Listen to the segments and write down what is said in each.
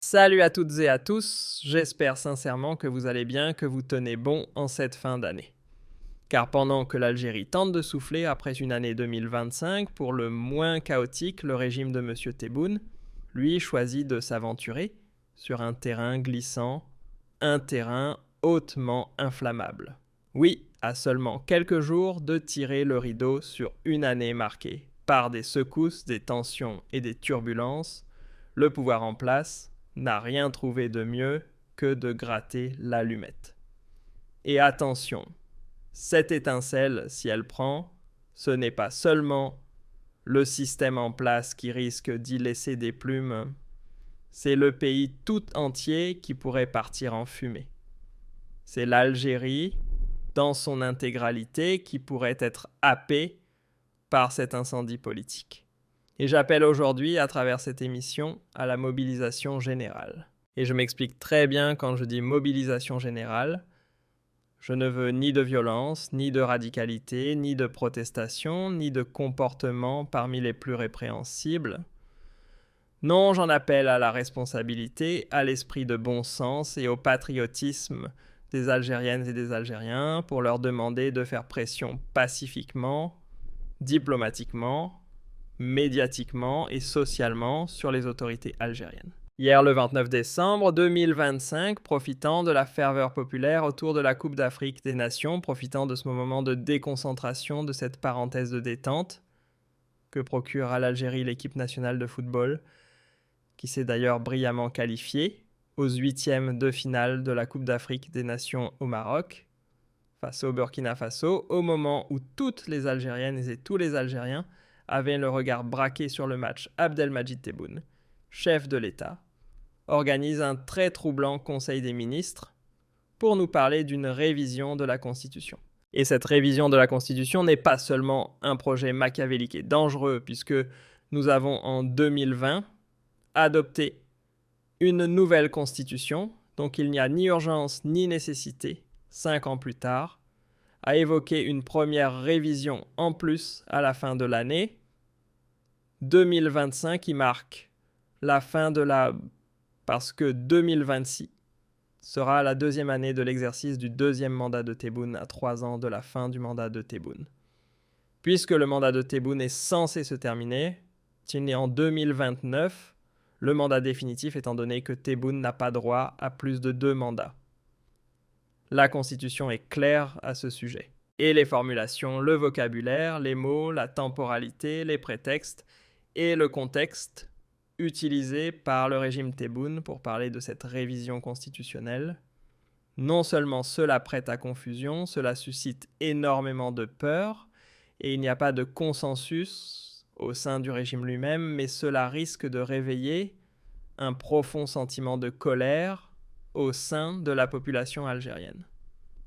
Salut à toutes et à tous, j'espère sincèrement que vous allez bien, que vous tenez bon en cette fin d'année. Car pendant que l'Algérie tente de souffler après une année 2025 pour le moins chaotique, le régime de M. Tebboune, lui, choisit de s'aventurer sur un terrain glissant, un terrain hautement inflammable. Oui, à seulement quelques jours de tirer le rideau sur une année marquée par des secousses, des tensions et des turbulences, le pouvoir en place n'a rien trouvé de mieux que de gratter l'allumette. Et attention, cette étincelle, si elle prend, ce n'est pas seulement le système en place qui risque d'y laisser des plumes, c'est le pays tout entier qui pourrait partir en fumée. C'est l'Algérie, dans son intégralité, qui pourrait être happée par cet incendie politique. Et j'appelle aujourd'hui, à travers cette émission, à la mobilisation générale. Et je m'explique très bien quand je dis mobilisation générale. Je ne veux ni de violence, ni de radicalité, ni de protestation, ni de comportement parmi les plus répréhensibles. Non, j'en appelle à la responsabilité, à l'esprit de bon sens et au patriotisme des Algériennes et des Algériens pour leur demander de faire pression pacifiquement, diplomatiquement, médiatiquement et socialement sur les autorités algériennes. Hier, le 29 décembre 2025, profitant de la ferveur populaire autour de la Coupe d'Afrique des Nations, profitant de ce moment de déconcentration, de cette parenthèse de détente que procure à l'Algérie l'équipe nationale de football, qui s'est d'ailleurs brillamment qualifiée aux huitièmes de finale de la Coupe d'Afrique des Nations au Maroc, face au Burkina Faso, au moment où toutes les Algériennes et tous les Algériens avaient le regard braqué sur le match. Abdelmadjid Tebboune, chef de l'État, organise un très troublant Conseil des ministres pour nous parler d'une révision de la Constitution. Et cette révision de la Constitution n'est pas seulement un projet machiavélique et dangereux, puisque nous avons en 2020 adopté une nouvelle Constitution, donc il n'y a ni urgence ni nécessité, 5 ans plus tard, à évoquer une première révision en plus à la fin de l'année 2025 qui marque la fin de la... parce que 2026 sera la deuxième année de l'exercice du deuxième mandat de Tebboune à 3 ans de la fin du mandat de Tebboune. Puisque le mandat de Tebboune est censé se terminer, il est en 2029, le mandat définitif étant donné que Tebboune n'a pas droit à plus de 2 mandats. La Constitution est claire à ce sujet. Et les formulations, le vocabulaire, les mots, la temporalité, les prétextes et le contexte utilisés par le régime Tebboune pour parler de cette révision constitutionnelle. Non seulement cela prête à confusion, cela suscite énormément de peur, et il n'y a pas de consensus au sein du régime lui-même, mais cela risque de réveiller un profond sentiment de colère au sein de la population algérienne.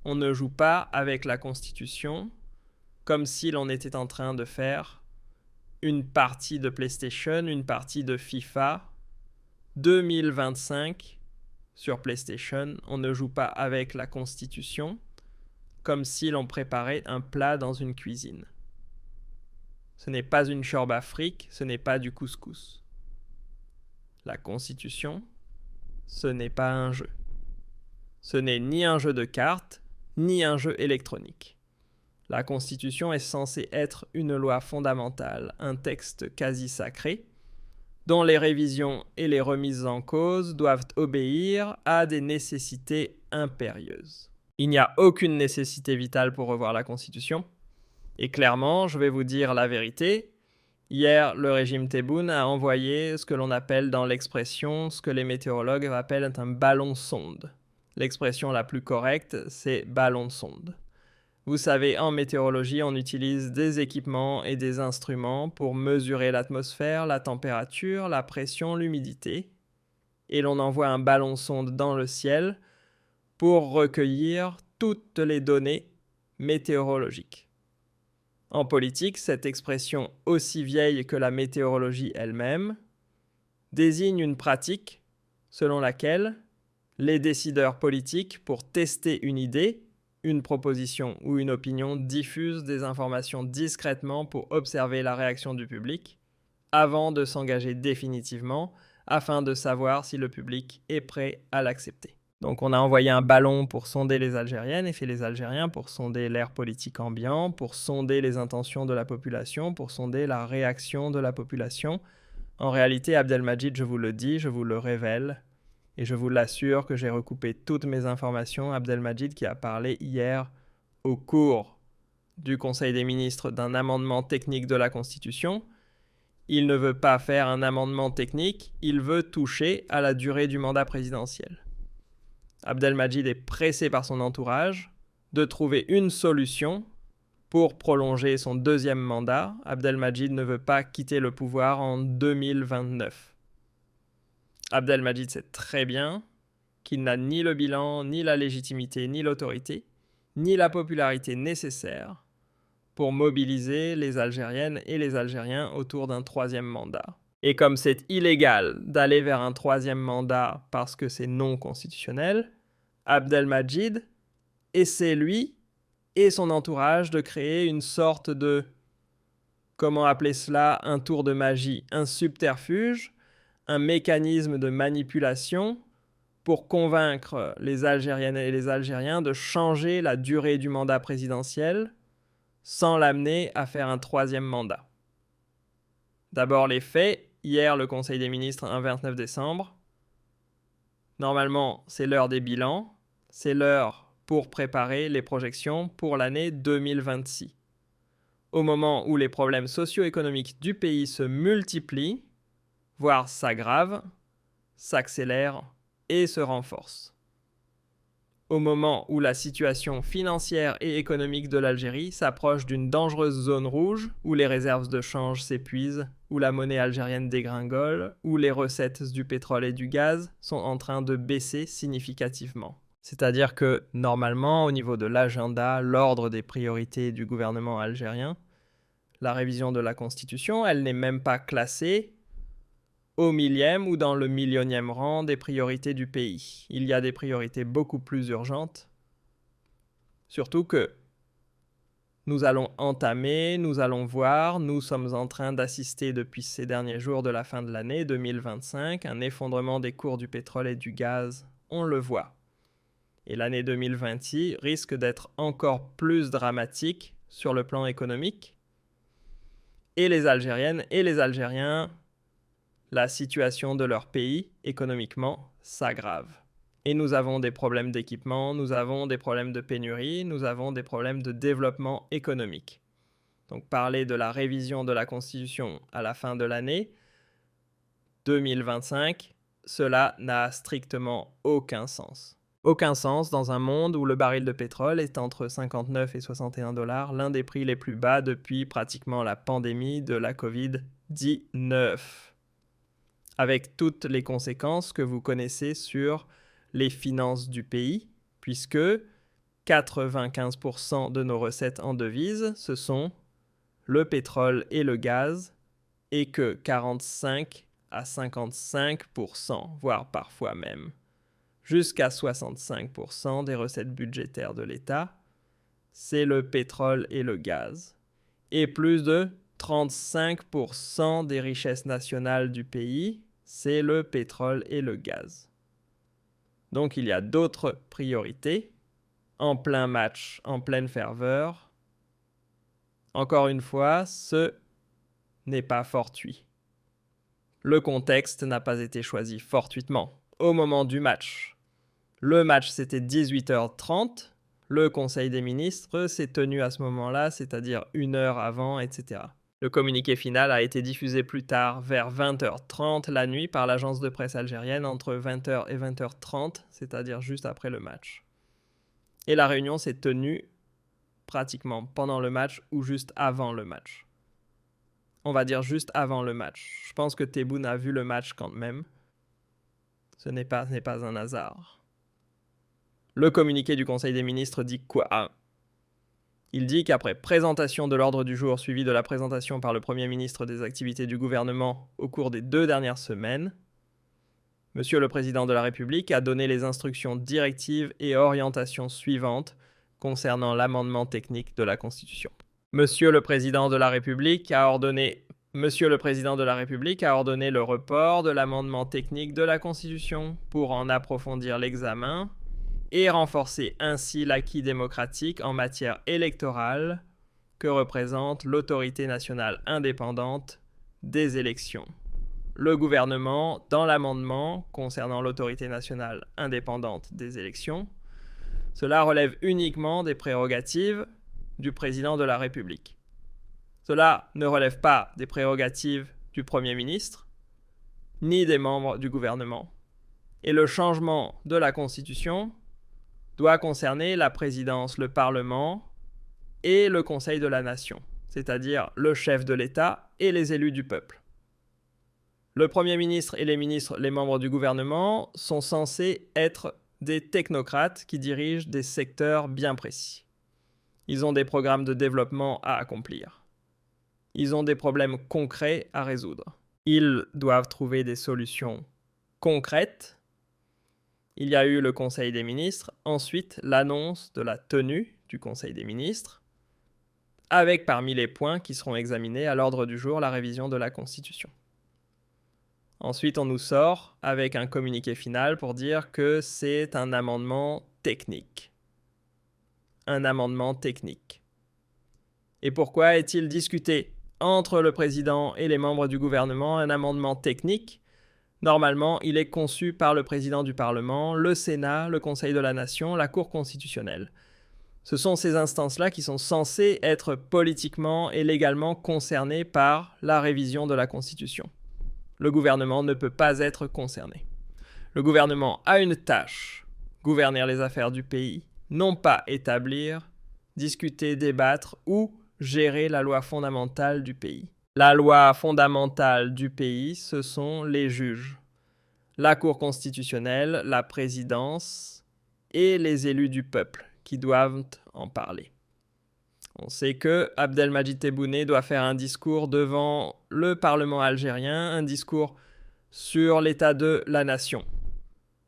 On ne joue pas avec la Constitution comme si l'on était en train de faire une partie de PlayStation, une partie de FIFA 2025 sur PlayStation. On ne joue pas avec la Constitution comme si l'on préparait un plat dans une cuisine. Ce n'est pas une chorba fric, ce n'est pas du couscous. La Constitution, ce n'est pas un jeu. Ce n'est ni un jeu de cartes, ni un jeu électronique. La Constitution est censée être une loi fondamentale, un texte quasi sacré, dont les révisions et les remises en cause doivent obéir à des nécessités impérieuses. Il n'y a aucune nécessité vitale pour revoir la Constitution. Et clairement, je vais vous dire la vérité, hier, le régime Tebboune a envoyé ce que l'on appelle dans l'expression, ce que les météorologues appellent un ballon sonde. L'expression la plus correcte, c'est ballon de sonde. Vous savez, en météorologie, on utilise des équipements et des instruments pour mesurer l'atmosphère, la température, la pression, l'humidité. Et l'on envoie un ballon sonde dans le ciel pour recueillir toutes les données météorologiques. En politique, cette expression aussi vieille que la météorologie elle-même désigne une pratique selon laquelle les décideurs politiques, pour tester une idée, une proposition ou une opinion, diffusent des informations discrètement pour observer la réaction du public avant de s'engager définitivement afin de savoir si le public est prêt à l'accepter. Donc on a envoyé un ballon pour sonder les Algériennes et les Algériens pour sonder l'air politique ambiant, pour sonder les intentions de la population, pour sonder la réaction de la population. En réalité, Abdelmadjid, je vous le dis, je vous le révèle, et je vous l'assure que j'ai recoupé toutes mes informations. Abdelmadjid qui a parlé hier au cours du Conseil des ministres d'un amendement technique de la Constitution. Il ne veut pas faire un amendement technique, il veut toucher à la durée du mandat présidentiel. Abdelmadjid est pressé par son entourage de trouver une solution pour prolonger son deuxième mandat. Abdelmadjid ne veut pas quitter le pouvoir en 2029. Abdelmadjid sait très bien qu'il n'a ni le bilan, ni la légitimité, ni l'autorité, ni la popularité nécessaire pour mobiliser les Algériennes et les Algériens autour d'un troisième mandat. Et comme c'est illégal d'aller vers un troisième mandat parce que c'est non constitutionnel, Abdelmadjid essaie, lui et son entourage, de créer une sorte de, comment appeler cela, un tour de magie, un subterfuge, un mécanisme de manipulation pour convaincre les Algériennes et les Algériens de changer la durée du mandat présidentiel sans l'amener à faire un troisième mandat. D'abord les faits. Hier, le Conseil des ministres, un 29 décembre. Normalement, c'est l'heure des bilans. C'est l'heure pour préparer les projections pour l'année 2026. Au moment où les problèmes socio-économiques du pays se multiplient, voire s'aggravent, s'accélèrent et se renforcent. Au moment où la situation financière et économique de l'Algérie s'approche d'une dangereuse zone rouge, où les réserves de change s'épuisent, où la monnaie algérienne dégringole, où les recettes du pétrole et du gaz sont en train de baisser significativement. C'est-à-dire que, normalement, au niveau de l'agenda, l'ordre des priorités du gouvernement algérien, la révision de la Constitution, elle n'est même pas classée au millième ou dans le millionième rang des priorités du pays. Il y a des priorités beaucoup plus urgentes. Surtout que nous allons entamer, nous allons voir, nous sommes en train d'assister depuis ces derniers jours de la fin de l'année 2025, un effondrement des cours du pétrole et du gaz, on le voit. Et l'année 2020 risque d'être encore plus dramatique sur le plan économique. Et les Algériennes et les Algériens, la situation de leur pays, économiquement, s'aggrave. Et nous avons des problèmes d'équipement, nous avons des problèmes de pénurie, nous avons des problèmes de développement économique. Donc parler de la révision de la Constitution à la fin de l'année 2025, cela n'a strictement aucun sens. Aucun sens dans un monde où le baril de pétrole est entre 59 et 61 $, l'un des prix les plus bas depuis pratiquement la pandémie de la Covid-19. Avec toutes les conséquences que vous connaissez sur les finances du pays, puisque 95% de nos recettes en devises, ce sont le pétrole et le gaz, et que 45 à 55%, voire parfois même jusqu'à 65% des recettes budgétaires de l'État, c'est le pétrole et le gaz. Et plus de 35% des richesses nationales du pays, c'est le pétrole et le gaz. Donc il y a d'autres priorités, en plein match, en pleine ferveur. Encore une fois, ce n'est pas fortuit. Le contexte n'a pas été choisi fortuitement. Au moment du match, le match c'était 18h30, le Conseil des ministres s'est tenu à ce moment-là, c'est-à-dire 1 heure avant, etc. Le communiqué final a été diffusé plus tard, vers 20h30 la nuit, par l'agence de presse algérienne, entre 20h et 20h30, c'est-à-dire juste après le match. Et la réunion s'est tenue pratiquement pendant le match ou juste avant le match. On va dire juste avant le match. Je pense que Tebboune a vu le match quand même. Ce n'est pas un hasard. Le communiqué du Conseil des ministres dit quoi ? Il dit qu'après présentation de l'ordre du jour suivi de la présentation par le Premier ministre des activités du gouvernement au cours des 2 dernières semaines, Monsieur le Président de la République a donné les instructions directives et orientations suivantes concernant l'amendement technique de la Constitution. Monsieur le Président de la République a ordonné Monsieur le Président de la République a ordonné le report de l'amendement technique de la Constitution pour en approfondir l'examen et renforcer ainsi l'acquis démocratique en matière électorale que représente l'autorité nationale indépendante des élections. Le gouvernement, dans l'amendement concernant l'autorité nationale indépendante des élections, cela relève uniquement des prérogatives du Président de la République. Cela ne relève pas des prérogatives du Premier ministre, ni des membres du gouvernement. Et le changement de la Constitution doit concerner la présidence, le Parlement et le Conseil de la Nation, c'est-à-dire le chef de l'État et les élus du peuple. Le Premier ministre et les ministres, les membres du gouvernement, sont censés être des technocrates qui dirigent des secteurs bien précis. Ils ont des programmes de développement à accomplir. Ils ont des problèmes concrets à résoudre. Ils doivent trouver des solutions concrètes. Il y a eu le Conseil des ministres, ensuite l'annonce de la tenue du Conseil des ministres, avec parmi les points qui seront examinés à l'ordre du jour la révision de la Constitution. Ensuite, on nous sort avec un communiqué final pour dire que c'est un amendement technique. Un amendement technique. Et pourquoi est-il discuté entre le président et les membres du gouvernement un amendement technique? Normalement, il est conçu par le président du Parlement, le Sénat, le Conseil de la Nation, la Cour constitutionnelle. Ce sont ces instances-là qui sont censées être politiquement et légalement concernées par la révision de la Constitution. Le gouvernement ne peut pas être concerné. Le gouvernement a une tâche, gouverner les affaires du pays, non pas établir, discuter, débattre ou gérer la loi fondamentale du pays. La loi fondamentale du pays, ce sont les juges, la Cour constitutionnelle, la présidence et les élus du peuple qui doivent en parler. On sait que Abdelmadjid Tebboune doit faire un discours devant le Parlement algérien, un discours sur l'état de la nation.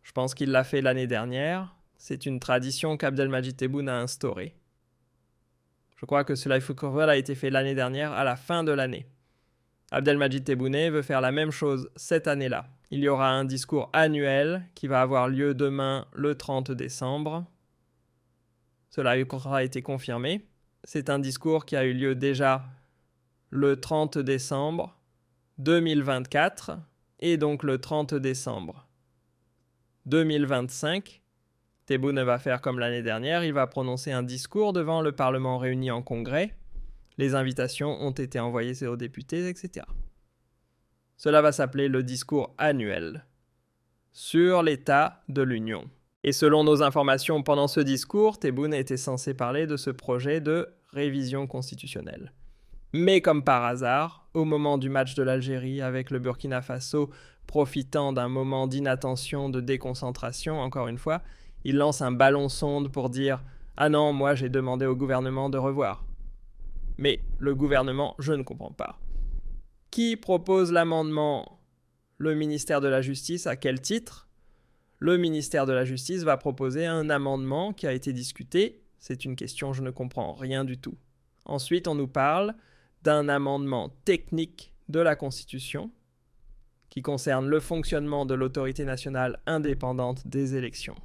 Je pense qu'il l'a fait l'année dernière. C'est une tradition qu'Abdelmadjid Tebboune a instaurée. Je crois que cela a été fait l'année dernière, à la fin de l'année. Abdelmadjid Tebboune veut faire la même chose cette année-là. Il y aura un discours annuel qui va avoir lieu demain, le 30 décembre. Cela a été confirmé. C'est un discours qui a eu lieu déjà le 30 décembre 2024 et donc le 30 décembre 2025. Tebboune va faire comme l'année dernière, il va prononcer un discours devant le Parlement réuni en congrès. Les invitations ont été envoyées aux députés, etc. Cela va s'appeler le discours annuel sur l'état de l'Union. Et selon nos informations pendant ce discours, Tebboune était censé parler de ce projet de révision constitutionnelle. Mais comme par hasard, au moment du match de l'Algérie avec le Burkina Faso, profitant d'un moment d'inattention, de déconcentration, encore une fois, il lance un ballon sonde pour dire « Ah non, moi j'ai demandé au gouvernement de revoir ». Mais le gouvernement, je ne comprends pas. Qui propose l'amendement? Le ministère de la Justice, à quel titre? Le ministère de la Justice va proposer un amendement qui a été discuté. C'est une question, je ne comprends rien du tout. Ensuite, on nous parle d'un amendement technique de la Constitution qui concerne le fonctionnement de l'autorité nationale indépendante des élections.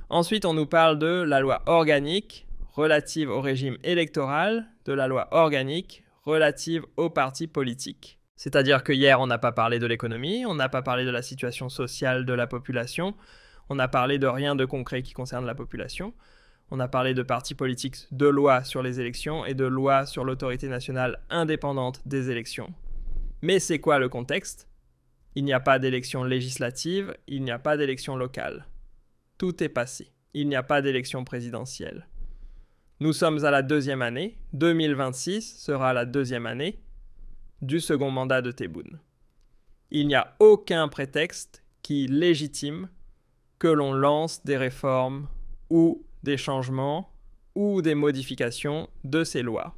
Ensuite, on nous parle de la loi organique relative au régime électoral, de la loi organique relative aux partis politiques. C'est-à-dire que hier, on n'a pas parlé de l'économie, on n'a pas parlé de la situation sociale de la population, on n'a parlé de rien de concret qui concerne la population, on a parlé de partis politiques, de lois sur les élections et de lois sur l'autorité nationale indépendante des élections. Mais c'est quoi le contexte? Il n'y a pas d'élection législative, il n'y a pas d'élection locale. Tout est passé. Il n'y a pas d'élection présidentielle. Nous sommes à la deuxième année. 2026 sera la deuxième année du second mandat de Tebboune. Il n'y a aucun prétexte qui légitime que l'on lance des réformes ou des changements ou des modifications de ces lois.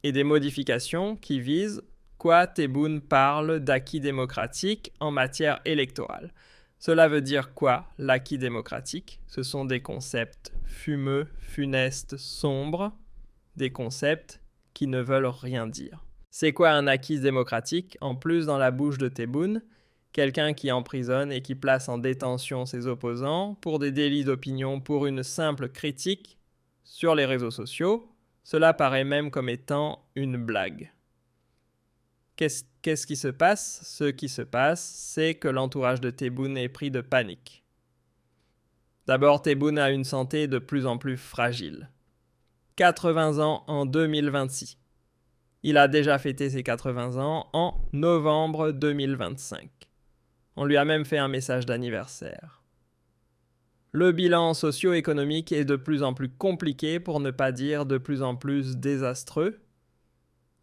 Et des modifications qui visent quoi? Tebboune parle d'acquis démocratique en matière électorale. Cela veut dire quoi, l'acquis démocratique? Ce sont des concepts fumeux, funestes, sombres, des concepts qui ne veulent rien dire. C'est quoi un acquis démocratique? En plus, dans la bouche de Tebboune, quelqu'un qui emprisonne et qui place en détention ses opposants pour des délits d'opinion pour une simple critique sur les réseaux sociaux, cela paraît même comme étant une blague. Qu'est-ce qui se passe? Ce qui se passe, c'est que l'entourage de Tebboune est pris de panique. D'abord, Tebboune a une santé de plus en plus fragile. 80 ans en 2026. Il a déjà fêté ses 80 ans en novembre 2025. On lui a même fait un message d'anniversaire. Le bilan socio-économique est de plus en plus compliqué, pour ne pas dire de plus en plus désastreux.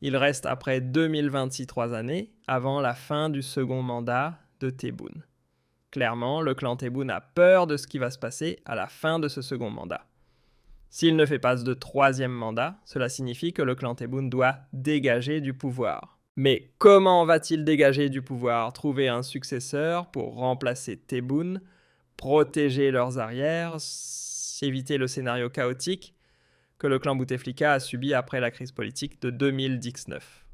Il reste après 2026 3 années avant la fin du second mandat de Tebboune. Clairement, le clan Tebboune a peur de ce qui va se passer à la fin de ce second mandat. S'il ne fait pas de troisième mandat, cela signifie que le clan Tebboune doit dégager du pouvoir. Mais comment va-t-il dégager du pouvoir? Trouver un successeur pour remplacer Tebboune, protéger leurs arrières, éviter le scénario chaotique que le clan Bouteflika a subi après la crise politique de 2019.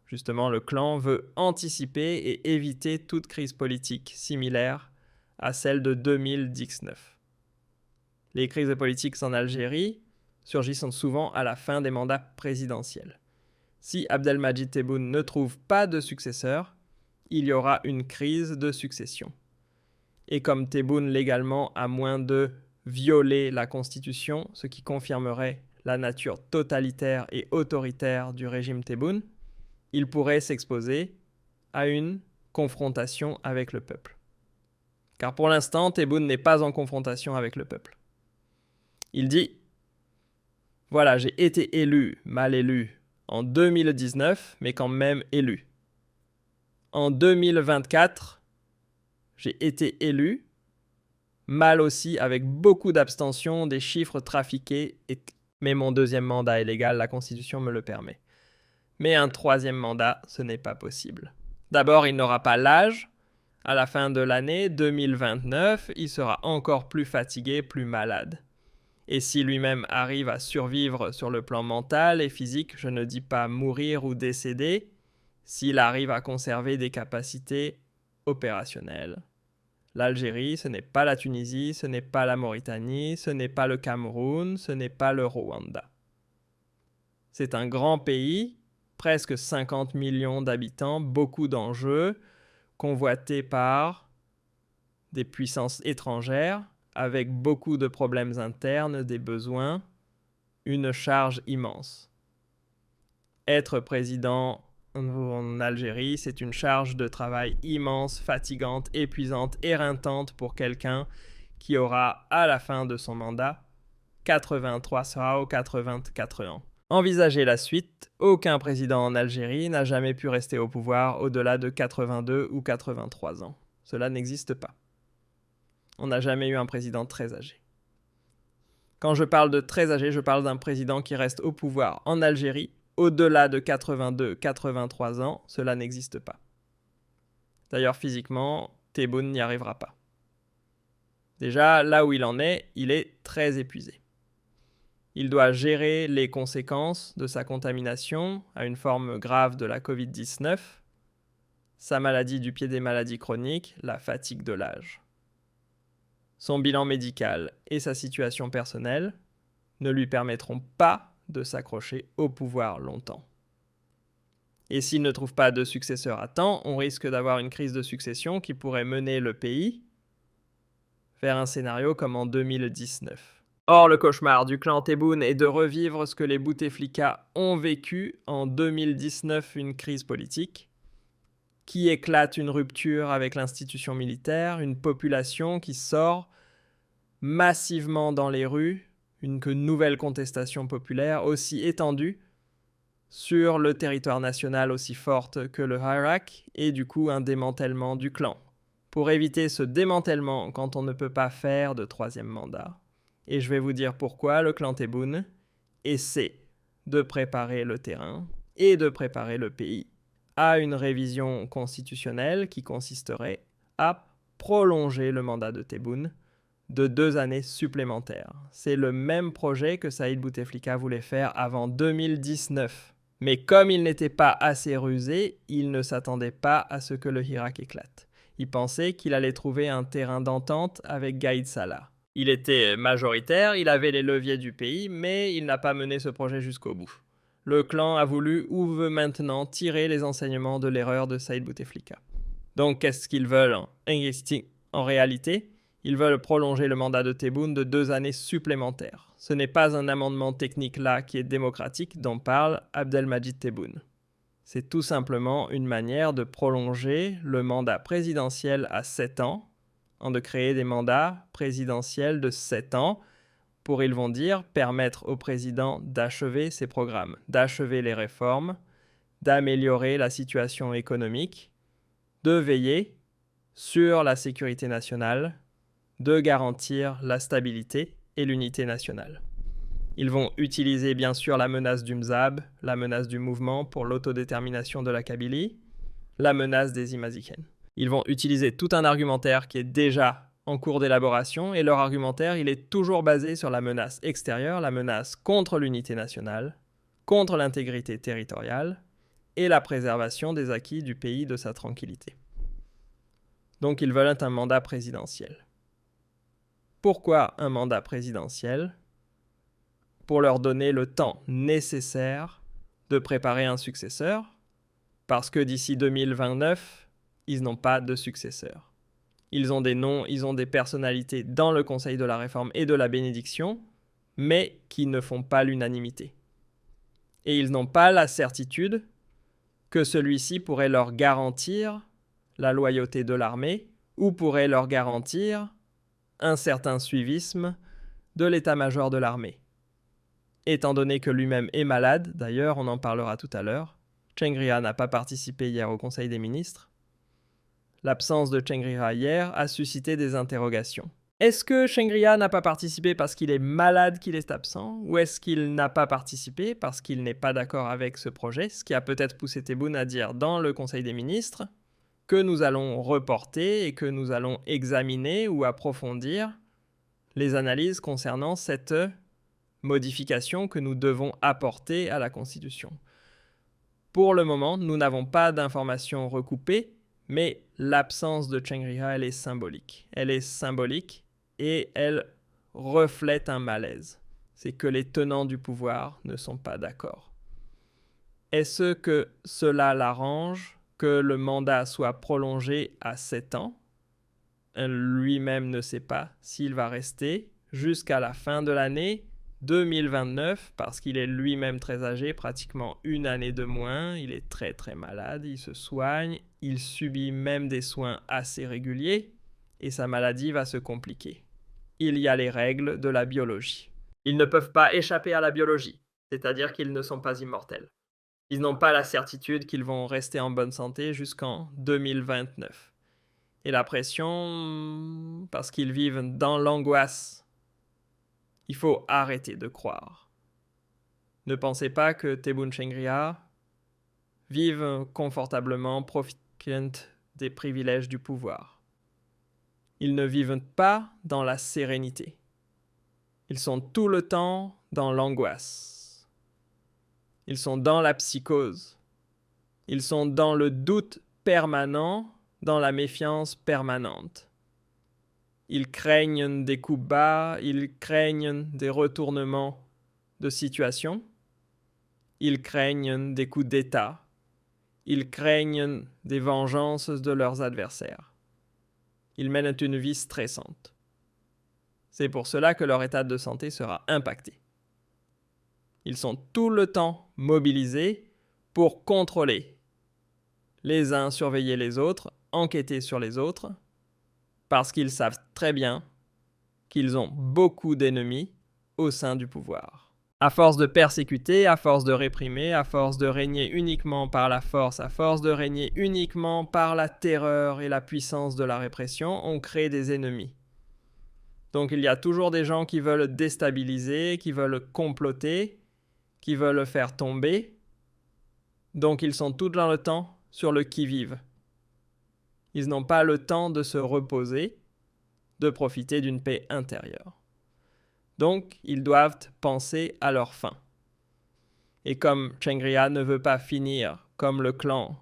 Justement, le clan veut anticiper et éviter toute crise politique similaire à celle de 2019. Les crises politiques en Algérie surgissent souvent à la fin des mandats présidentiels. Si Abdelmadjid Tebboune ne trouve pas de successeur, il y aura une crise de succession. Et comme Tebboune légalement a moins de violer la Constitution, ce qui confirmerait la nature totalitaire et autoritaire du régime Tebboune, il pourrait s'exposer à une confrontation avec le peuple. Car pour l'instant, Tebboune n'est pas en confrontation avec le peuple. Il dit « Voilà, j'ai été élu, mal élu, en 2019, mais quand même élu. En 2024, j'ai été élu, mal aussi, avec beaucoup d'abstention, des chiffres trafiqués, mais mon deuxième mandat est légal, la Constitution me le permet. Mais un troisième mandat, ce n'est pas possible. D'abord, il n'aura pas l'âge. À la fin de l'année 2029, il sera encore plus fatigué, plus malade. Et si lui-même arrive à survivre sur le plan mental et physique, je ne dis pas mourir ou décéder, s'il arrive à conserver des capacités opérationnelles. L'Algérie, ce n'est pas la Tunisie, ce n'est pas la Mauritanie, ce n'est pas le Cameroun, ce n'est pas le Rwanda. C'est un grand pays, presque 50 millions d'habitants, beaucoup d'enjeux, convoité par des puissances étrangères, avec beaucoup de problèmes internes, des besoins, une charge immense. Être président en Algérie, c'est une charge de travail immense, fatigante, épuisante, éreintante pour quelqu'un qui aura, à la fin de son mandat, 83 ou 84 ans. Envisagez la suite, aucun président en Algérie n'a jamais pu rester au pouvoir au-delà de 82 ou 83 ans. Cela n'existe pas. On n'a jamais eu un président très âgé. Quand je parle de très âgé, je parle d'un président qui reste au pouvoir en Algérie au-delà de 82-83 ans. Cela n'existe pas. D'ailleurs, physiquement, Tebboune n'y arrivera pas. Déjà, là où il en est, il est très épuisé. Il doit gérer les conséquences de sa contamination à une forme grave de la Covid-19, sa maladie du pied des maladies chroniques, la fatigue de l'âge. Son bilan médical et sa situation personnelle ne lui permettront pas de s'accrocher au pouvoir longtemps. Et s'il ne trouve pas de successeur à temps, on risque d'avoir une crise de succession qui pourrait mener le pays vers un scénario comme en 2019. Or, le cauchemar du clan Tebboune est de revivre ce que les Bouteflika ont vécu en 2019, une crise politique qui éclate une rupture avec l'institution militaire, une population qui sort massivement dans les rues, une nouvelle contestation populaire aussi étendue sur le territoire national aussi forte que le Hirak, et du coup un démantèlement du clan. Pour éviter ce démantèlement quand on ne peut pas faire de troisième mandat, et je vais vous dire pourquoi le clan Tebboune essaie de préparer le terrain et de préparer le pays à une révision constitutionnelle qui consisterait à prolonger le mandat de Tebboune de 2 années supplémentaires. C'est le même projet que Saïd Bouteflika voulait faire avant 2019. Mais comme il n'était pas assez rusé, il ne s'attendait pas à ce que le Hirak éclate. Il pensait qu'il allait trouver un terrain d'entente avec Gaïd Salah. Il était majoritaire, il avait les leviers du pays, mais il n'a pas mené ce projet jusqu'au bout. Le clan a voulu ou veut maintenant tirer les enseignements de l'erreur de Saïd Bouteflika. Donc qu'est-ce qu'ils veulent en réalité? Ils veulent prolonger le mandat de Tebboune de 2 années supplémentaires. Ce n'est pas un amendement technique là qui est démocratique dont parle Abdelmadjid Tebboune. C'est tout simplement une manière de prolonger le mandat présidentiel à 7 ans, de créer des mandats présidentiels de 7 ans pour, ils vont dire, permettre au président d'achever ses programmes, d'achever les réformes, d'améliorer la situation économique, de veiller sur la sécurité nationale, de garantir la stabilité et l'unité nationale. Ils vont utiliser bien sûr la menace du Mzab, la menace du mouvement pour l'autodétermination de la Kabylie, la menace des Imazighen. Ils vont utiliser tout un argumentaire qui est déjà en cours d'élaboration et leur argumentaire, il est toujours basé sur la menace extérieure, la menace contre l'unité nationale, contre l'intégrité territoriale et la préservation des acquis du pays de sa tranquillité. Donc ils veulent un mandat présidentiel. Pourquoi un mandat présidentiel? Pour leur donner le temps nécessaire de préparer un successeur, parce que d'ici 2029, ils n'ont pas de successeur. Ils ont des noms, ils ont des personnalités dans le Conseil de la Réforme et de la Bénédiction, mais qui ne font pas l'unanimité. Et ils n'ont pas la certitude que celui-ci pourrait leur garantir la loyauté de l'armée ou pourrait leur garantir un certain suivisme de l'état-major de l'armée. Étant donné que lui-même est malade, d'ailleurs on en parlera tout à l'heure, Tchengrira n'a pas participé hier au Conseil des ministres. L'absence de Tchengrira hier a suscité des interrogations. Est-ce que Tchengrira n'a pas participé parce qu'il est malade qu'il est absent? Ou est-ce qu'il n'a pas participé parce qu'il n'est pas d'accord avec ce projet? Ce qui a peut-être poussé Tebboune à dire dans le Conseil des ministres que nous allons reporter et que nous allons examiner ou approfondir les analyses concernant cette modification que nous devons apporter à la Constitution. Pour le moment, nous n'avons pas d'informations recoupées, mais l'absence de Tchengrira, elle est symbolique. Elle est symbolique et elle reflète un malaise. C'est que les tenants du pouvoir ne sont pas d'accord. Est-ce que cela l'arrange que le mandat soit prolongé à 7 ans? Lui-même ne sait pas s'il va rester jusqu'à la fin de l'année 2029, parce qu'il est lui-même très âgé, pratiquement 1 année de moins, il est très très malade, il se soigne, il subit même des soins assez réguliers, et sa maladie va se compliquer. Il y a les règles de la biologie. Ils ne peuvent pas échapper à la biologie, c'est-à-dire qu'ils ne sont pas immortels. Ils n'ont pas la certitude qu'ils vont rester en bonne santé jusqu'en 2029. Et la pression, parce qu'ils vivent dans l'angoisse. Il faut arrêter de croire. Ne pensez pas que Tebboune Tchengrira vivent confortablement, profitant des privilèges du pouvoir. Ils ne vivent pas dans la sérénité. Ils sont tout le temps dans l'angoisse. Ils sont dans la psychose. Ils sont dans le doute permanent, dans la méfiance permanente. Ils craignent des coups bas, ils craignent des retournements de situation, ils craignent des coups d'État, ils craignent des vengeances de leurs adversaires. Ils mènent une vie stressante. C'est pour cela que leur état de santé sera impacté. Ils sont tout le temps mobilisés pour contrôler. Les uns surveiller les autres, enquêter sur les autres, parce qu'ils savent très bien qu'ils ont beaucoup d'ennemis au sein du pouvoir. À force de persécuter, à force de réprimer, à force de régner uniquement par la force, à force de régner uniquement par la terreur et la puissance de la répression, on crée des ennemis. Donc il y a toujours des gens qui veulent déstabiliser, qui veulent comploter, qui veulent faire tomber. Donc ils sont tout dans le temps sur le qui-vive. Ils n'ont pas le temps de se reposer, de profiter d'une paix intérieure. Donc, ils doivent penser à leur fin. Et comme Chengria ne veut pas finir comme le clan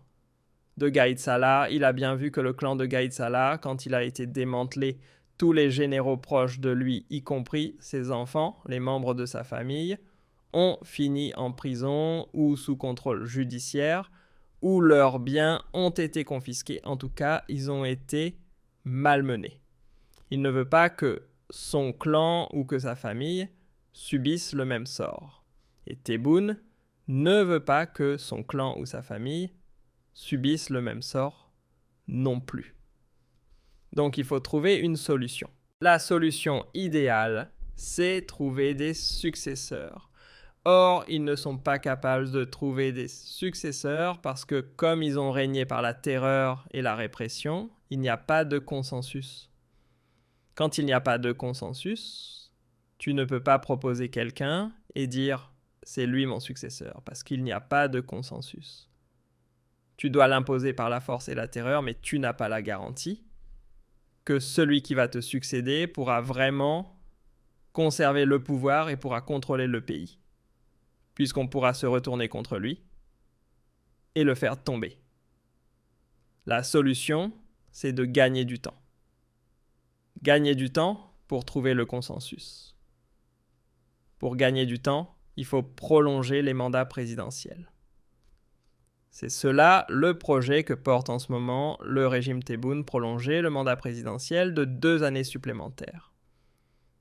de Gaïd Salah, il a bien vu que le clan de Gaïd Salah, quand il a été démantelé, tous les généraux proches de lui, y compris ses enfants, les membres de sa famille, ont fini en prison ou sous contrôle judiciaire, où leurs biens ont été confisqués. En tout cas, ils ont été malmenés. Il ne veut pas que son clan ou que sa famille subissent le même sort. Et Tebboune ne veut pas que son clan ou sa famille subissent le même sort non plus. Donc il faut trouver une solution. La solution idéale, c'est trouver des successeurs. Or, ils ne sont pas capables de trouver des successeurs parce que comme ils ont régné par la terreur et la répression, il n'y a pas de consensus. Quand il n'y a pas de consensus, tu ne peux pas proposer quelqu'un et dire « c'est lui mon successeur » parce qu'il n'y a pas de consensus. Tu dois l'imposer par la force et la terreur, mais tu n'as pas la garantie que celui qui va te succéder pourra vraiment conserver le pouvoir et pourra contrôler le pays, puisqu'on pourra se retourner contre lui et le faire tomber. La solution, c'est de gagner du temps. Gagner du temps pour trouver le consensus. Pour gagner du temps, il faut prolonger les mandats présidentiels. C'est cela le projet que porte en ce moment le régime Tebboune, prolonger le mandat présidentiel de 2 années supplémentaires.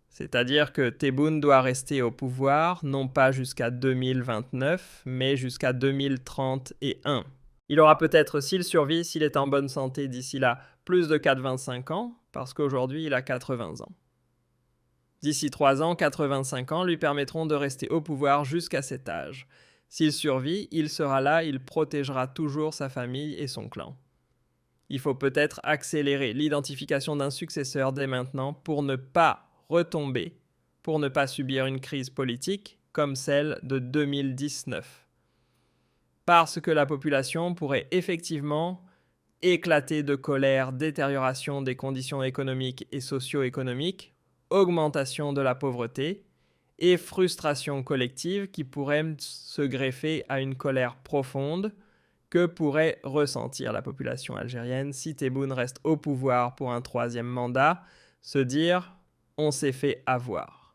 C'est-à-dire que Tebboune doit rester au pouvoir non pas jusqu'à 2029, mais jusqu'à 2031. Il aura peut-être, s'il survit, s'il est en bonne santé d'ici là, plus de 4,25 ans, parce qu'aujourd'hui il a 80 ans. D'ici 3 ans, 85 ans lui permettront de rester au pouvoir jusqu'à cet âge. S'il survit, il sera là, il protégera toujours sa famille et son clan. Il faut peut-être accélérer l'identification d'un successeur dès maintenant pour ne pas retomber, pour ne pas subir une crise politique comme celle de 2019. Parce que la population pourrait effectivement éclater de colère, détérioration des conditions économiques et socio-économiques, augmentation de la pauvreté, et frustration collective qui pourrait se greffer à une colère profonde que pourrait ressentir la population algérienne si Tebboune reste au pouvoir pour un 3e mandat, se dire « on s'est fait avoir ».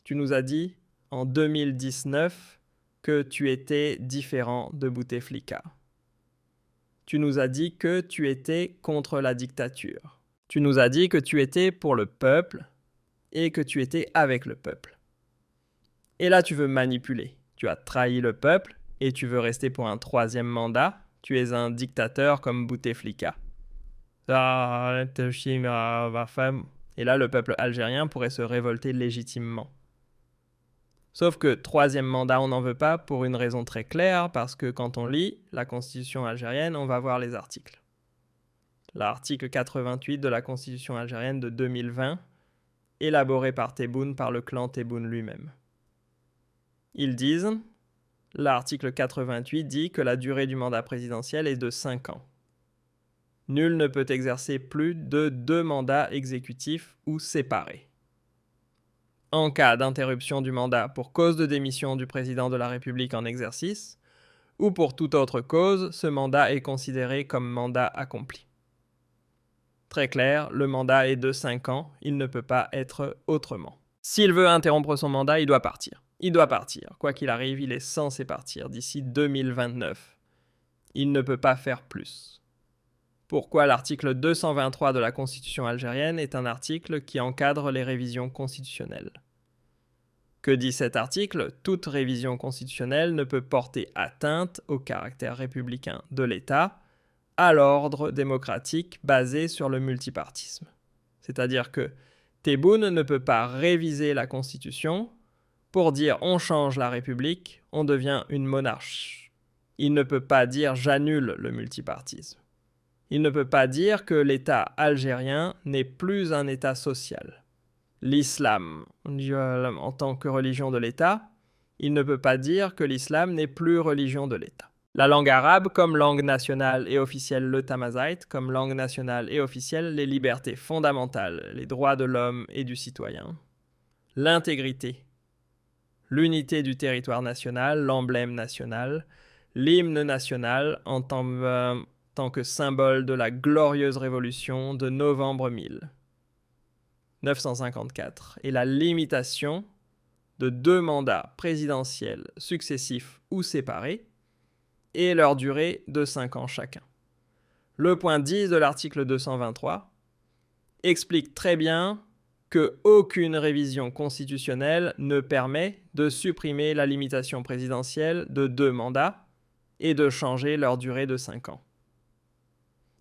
Tu nous as dit en 2019 que tu étais différent de Bouteflika. Tu nous as dit que tu étais contre la dictature. Tu nous as dit que tu étais pour le peuple et que tu étais avec le peuple. Et là, tu veux manipuler. Tu as trahi le peuple et tu veux rester pour un 3e mandat. Tu es un dictateur comme Bouteflika. Et là, le peuple algérien pourrait se révolter légitimement. Sauf que 3e mandat, on n'en veut pas pour une raison très claire, parce que quand on lit la Constitution algérienne, on va voir les articles. L'article 88 de la Constitution algérienne de 2020, élaboré par Tebboune, par le clan Tebboune lui-même. Ils disent, l'article 88 dit que la durée du mandat présidentiel est de 5 ans. Nul ne peut exercer plus de 2 mandats exécutifs ou séparés. En cas d'interruption du mandat pour cause de démission du président de la République en exercice, ou pour toute autre cause, ce mandat est considéré comme mandat accompli. Très clair, le mandat est de 5 ans, il ne peut pas être autrement. S'il veut interrompre son mandat, il doit partir. Il doit partir. Quoi qu'il arrive, il est censé partir d'ici 2029. Il ne peut pas faire plus. Pourquoi l'article 223 de la Constitution algérienne est un article qui encadre les révisions constitutionnelles. Que dit cet article? Toute révision constitutionnelle ne peut porter atteinte au caractère républicain de l'État, à l'ordre démocratique basé sur le multipartisme. C'est-à-dire que Tebboune ne peut pas réviser la Constitution pour dire on change la République, on devient une monarchie. Il ne peut pas dire j'annule le multipartisme. Il ne peut pas dire que l'État algérien n'est plus un État social. L'islam, en tant que religion de l'État, il ne peut pas dire que l'islam n'est plus religion de l'État. La langue arabe comme langue nationale et officielle le tamazight, comme langue nationale et officielle les libertés fondamentales, les droits de l'homme et du citoyen. L'intégrité, l'unité du territoire national, l'emblème national, l'hymne national en tant que symbole de la glorieuse révolution de novembre 1954 et la limitation de 2 mandats présidentiels successifs ou séparés et leur durée de 5 ans chacun. Le point 10 de l'article 223 explique très bien que aucune révision constitutionnelle ne permet de supprimer la limitation présidentielle de 2 mandats et de changer leur durée de 5 ans.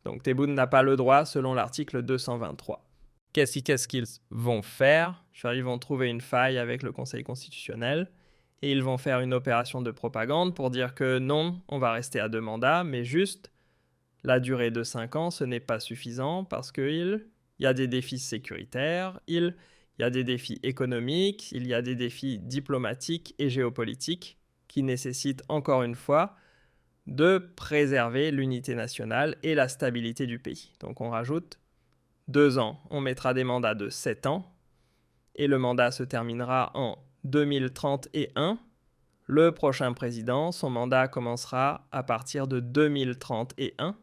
Donc Tebboune n'a pas le droit selon l'article 223. Qu'est-ce qu'ils vont faire? Ils vont trouver une faille avec le Conseil constitutionnel et ils vont faire une opération de propagande pour dire que non, on va rester à 2 mandats, mais juste la durée de 5 ans, ce n'est pas suffisant parce qu'il y a des défis sécuritaires, il y a des défis économiques, il y a des défis diplomatiques et géopolitiques qui nécessitent encore une fois de préserver l'unité nationale et la stabilité du pays. Donc on rajoute 2 ans, on mettra des mandats de 7 ans et le mandat se terminera en 2031. Le prochain président, son mandat commencera à partir de 2031,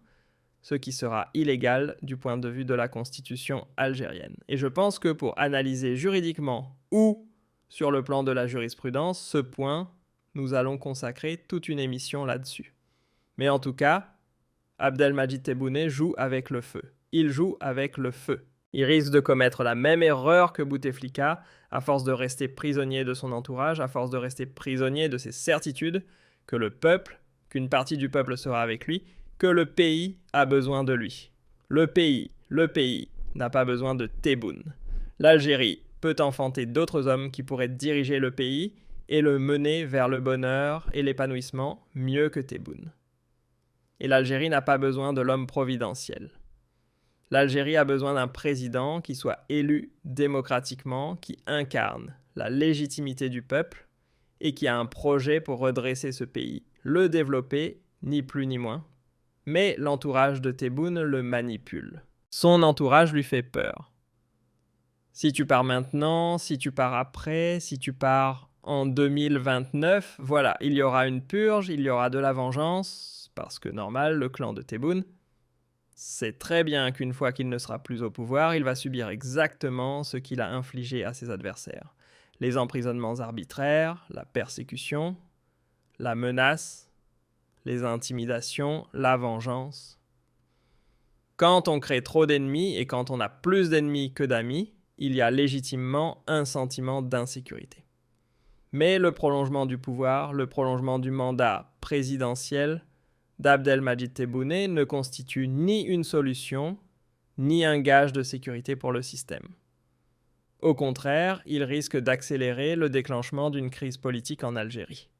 ce qui sera illégal du point de vue de la constitution algérienne. Et je pense que pour analyser juridiquement ou sur le plan de la jurisprudence, ce point, nous allons consacrer toute une émission là-dessus. Mais en tout cas, Abdelmadjid Tebboune joue avec le feu. Il joue avec le feu. Il risque de commettre la même erreur que Bouteflika, à force de rester prisonnier de son entourage, à force de rester prisonnier de ses certitudes, que le peuple, qu'une partie du peuple sera avec lui, que le pays a besoin de lui. Le pays n'a pas besoin de Tebboune. L'Algérie peut enfanter d'autres hommes qui pourraient diriger le pays et le mener vers le bonheur et l'épanouissement mieux que Tebboune. Et l'Algérie n'a pas besoin de l'homme providentiel. L'Algérie a besoin d'un président qui soit élu démocratiquement, qui incarne la légitimité du peuple et qui a un projet pour redresser ce pays, le développer, ni plus ni moins. Mais l'entourage de Tebboune le manipule. Son entourage lui fait peur. Si tu pars maintenant, si tu pars après, si tu pars en 2029, voilà, il y aura une purge, il y aura de la vengeance, parce que normal, le clan de Tebboune sait très bien qu'une fois qu'il ne sera plus au pouvoir, il va subir exactement ce qu'il a infligé à ses adversaires. Les emprisonnements arbitraires, la persécution, la menace, les intimidations, la vengeance. Quand on crée trop d'ennemis et quand on a plus d'ennemis que d'amis, il y a légitimement un sentiment d'insécurité. Mais le prolongement du pouvoir, le prolongement du mandat présidentiel d'Abdelmadjid Tebboune ne constitue ni une solution, ni un gage de sécurité pour le système. Au contraire, il risque d'accélérer le déclenchement d'une crise politique en Algérie.